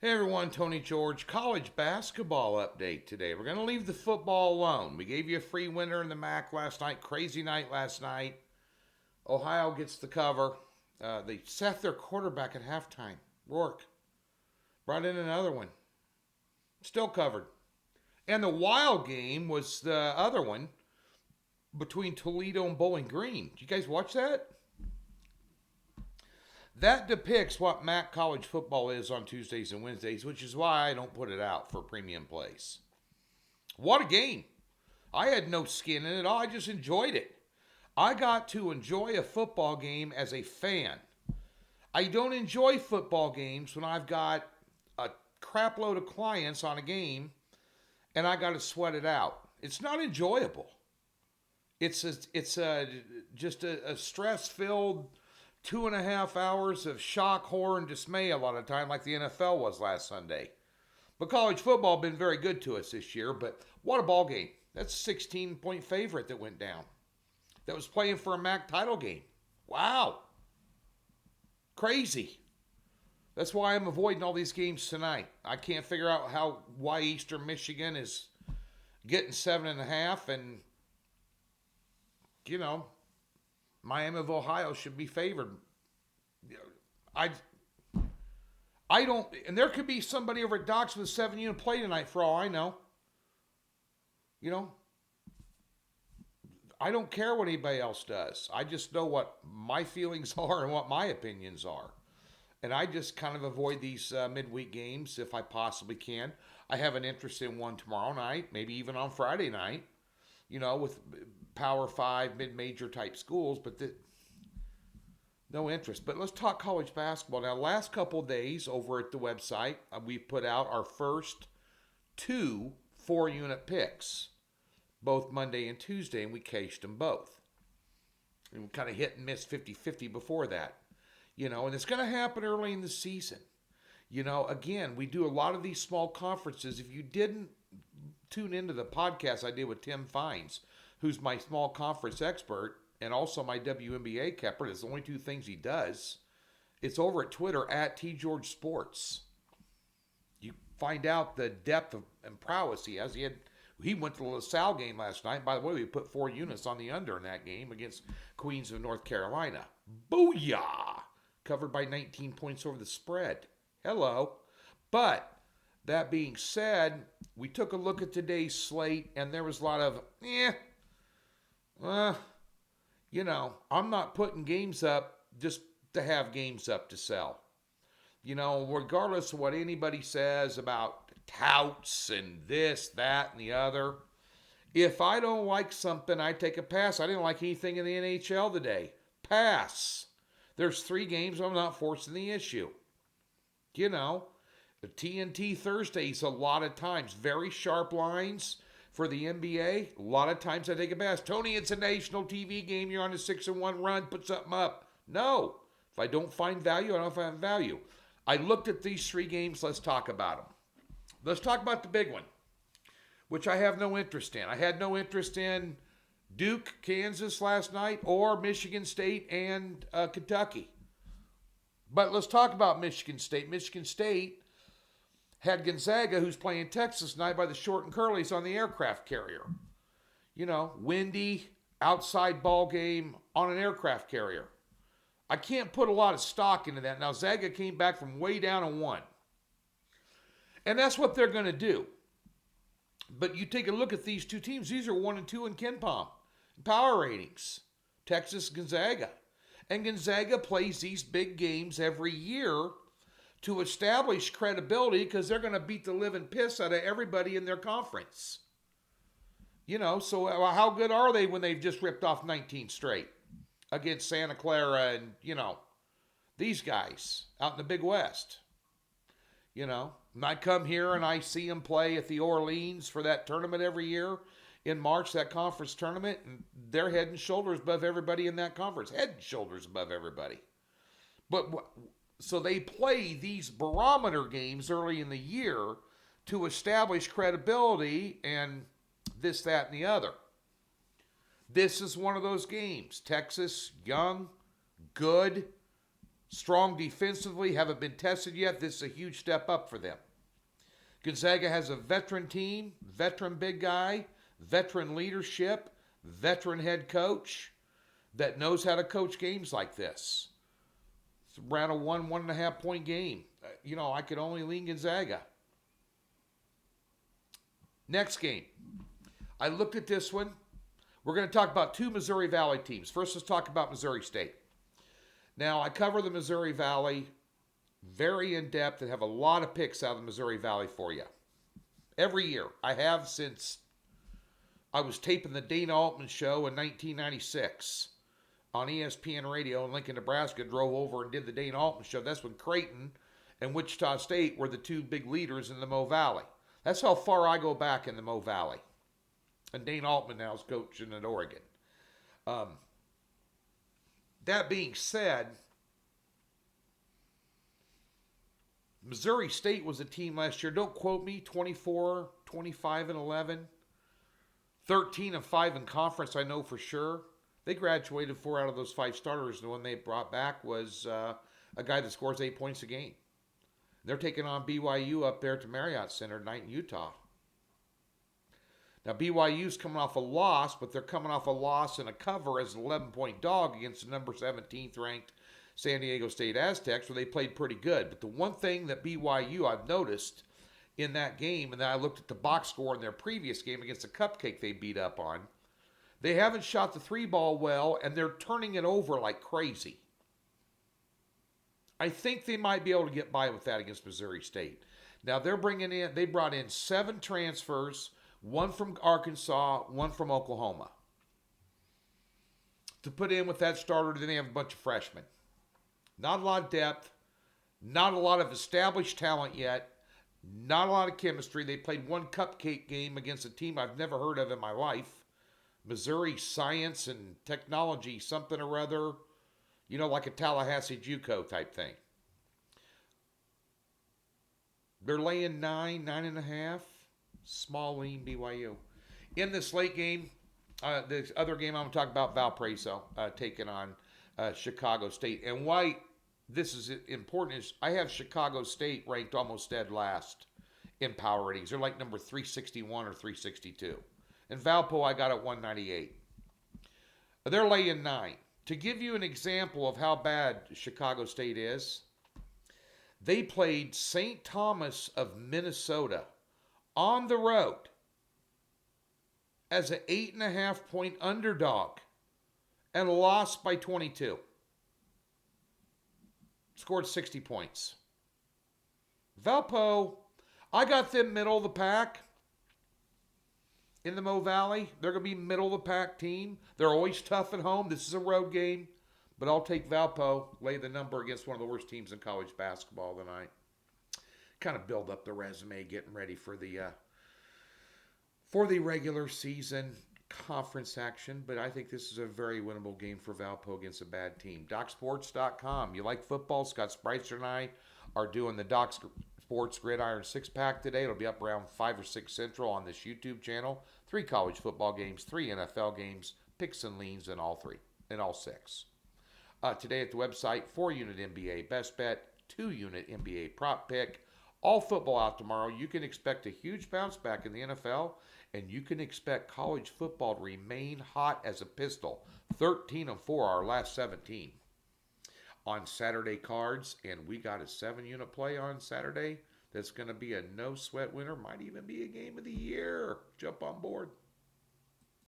Hey everyone, Tony George, college basketball update today. We're going to leave the football alone. We gave you a free winner in the MAC last night. Crazy night last night. Ohio gets the cover. They sat their quarterback at halftime. Rourke brought in another one. Still covered. And the wild game was the other one between Toledo and Bowling Green. Did you guys watch that? That depicts what MAC college football is on Tuesdays and Wednesdays, which is why I don't put it out for premium plays. What a game. I had no skin in it at all. I just enjoyed it. I got to enjoy a football game as a fan. I don't enjoy football games when I've got a crap load of clients on a game and I got to sweat it out. It's not enjoyable. It's just a stress-filled 2.5 hours of shock, horror, and dismay a lot of time, like the NFL was last Sunday. But college football been very good to us this year. But what a ball game! That's a 16-point favorite that went down. That was playing for a MAC title game. Wow, crazy. That's why I'm avoiding all these games tonight. I can't figure out why Eastern Michigan is getting 7.5, and Miami of Ohio should be favored. I don't, and there could be somebody over at Doc's with a 7-unit play tonight for all I know. I don't care what anybody else does. I just know what my feelings are and what my opinions are. And I just kind of avoid these midweek games if I possibly can. I have an interest in one tomorrow night, maybe even on Friday night, with Power 5, mid-major type schools, but no interest. But let's talk college basketball. Now, last couple of days over at the website, we put out our first 2 4-unit picks, both Monday and Tuesday, and we cashed them both. And we kind of hit and miss 50-50 before that. And it's going to happen early in the season. Again, we do a lot of these small conferences. If you didn't tune into the podcast I did with Tim Fines, who's my small conference expert and also my WNBA capper. It's the only 2 things he does. It's over at Twitter at TGeorgeSports. You find out the depth and prowess he has. He went to the LaSalle game last night. By the way, we put 4 units on the under in that game against Queens of North Carolina. Booyah! Covered by 19 points over the spread. Hello. But that being said, we took a look at today's slate, and there was a lot of, I'm not putting games up just to have games up to sell. Regardless of what anybody says about touts and this, that, and the other, if I don't like something, I take a pass. I didn't like anything in the NHL today. Pass. There's 3 games. I'm not forcing the issue. The TNT Thursdays, a lot of times, very sharp lines for the NBA. A lot of times I take a pass. Tony, it's a national TV game. You're on a 6-1 run. Put something up. No. If I don't find value, I don't find value. I looked at these 3 games. Let's talk about them. Let's talk about the big one, which I have no interest in. I had no interest in Duke, Kansas last night, or Michigan State and Kentucky. But let's talk about Michigan State. Michigan State had Gonzaga, who's playing Texas tonight, by the short and curlies on the aircraft carrier. Windy, outside ball game on an aircraft carrier. I can't put a lot of stock into that. Now, Zaga came back from way down and won. And that's what they're going to do. But you take a look at these 2 teams. These are 1 and 2 in KenPom. Power ratings. Texas, Gonzaga. And Gonzaga plays these big games every year to establish credibility because they're going to beat the living piss out of everybody in their conference. So how good are they when they've just ripped off 19 straight against Santa Clara and, these guys out in the Big West? And I come here and I see them play at the Orleans for that tournament every year in March, that conference tournament, and they're head and shoulders above everybody in that conference. Head and shoulders above everybody. So they play these barometer games early in the year to establish credibility and this, that, and the other. This is one of those games. Texas, young, good, Strong defensively, haven't been tested yet. This is a huge step up for them. Gonzaga has a veteran team, veteran big guy, veteran leadership, veteran head coach that knows how to coach games like this. It's around a 1.5 point game. I could only lean Gonzaga. Next game. I looked at this one. We're going to talk about two Missouri Valley teams. First, let's talk about Missouri State. Now, I cover the Missouri Valley very in-depth and have a lot of picks out of the Missouri Valley for you. Every year. I have since I was taping the Dana Altman show in 1996 on ESPN Radio in Lincoln, Nebraska. Drove over and did the Dana Altman show. That's when Creighton and Wichita State were the two big leaders in the Mo Valley. That's how far I go back in the Mo Valley. And Dana Altman now is coaching at Oregon. That being said, Missouri State was a team last year. Don't quote me. 24, 25, and 11. 13 and 5 in conference, I know for sure. They graduated 4 out of those 5 starters. The one they brought back was a guy that scores 8 points a game. They're taking on BYU up there to Marriott Center tonight in Utah. Now, BYU's coming off a loss, but they're coming off a loss and a cover as an 11-point dog against the number 17th ranked San Diego State Aztecs, where they played pretty good. But the one thing that BYU I've noticed in that game, and then I looked at the box score in their previous game against the Cupcake they beat up on, they haven't shot the 3-ball well, and they're turning it over like crazy. I think they might be able to get by with that against Missouri State. Now, they brought in 7 transfers, 1 from Arkansas, 1 from Oklahoma. To put in with that starter, then they have a bunch of freshmen. Not a lot of depth, not a lot of established talent yet, not a lot of chemistry. They played 1 cupcake game against a team I've never heard of in my life. Missouri Science and Technology, something or other. Like a Tallahassee JUCO type thing. They're laying 9.5. Small lean BYU. In this late game, the other game I'm going to talk about, Valparaiso taking on Chicago State. And why this is important is I have Chicago State ranked almost dead last in power ratings. They're like number 361 or 362. And Valpo I got at 198. They're laying 9. To give you an example of how bad Chicago State is, they played St. Thomas of Minnesota on the road as an 8.5 point underdog and lost by 22. Scored 60 points. Valpo, I got them middle of the pack in the Mo Valley. They're going to be middle of the pack team. They're always tough at home. This is a road game. But I'll take Valpo, lay the number against one of the worst teams in college basketball tonight. Kind of build up the resume, getting ready for the regular season conference action. But I think this is a very winnable game for Valpo against a bad team. DocSports.com. You like football? Scott Spreitzer and I are doing the Doc Sports Gridiron 6-pack today. It'll be up around 5 or 6 Central on this YouTube channel. 3 college football games, 3 NFL games, picks and leans in all 6. Today at the website, 4-unit NBA best bet, 2-unit NBA prop pick. All football out tomorrow. You can expect a huge bounce back in the NFL, and you can expect college football to remain hot as a pistol. 13-4 our last 17. On Saturday cards, and we got a 7-unit play on Saturday that's going to be a no-sweat winner. Might even be a game of the year. Jump on board.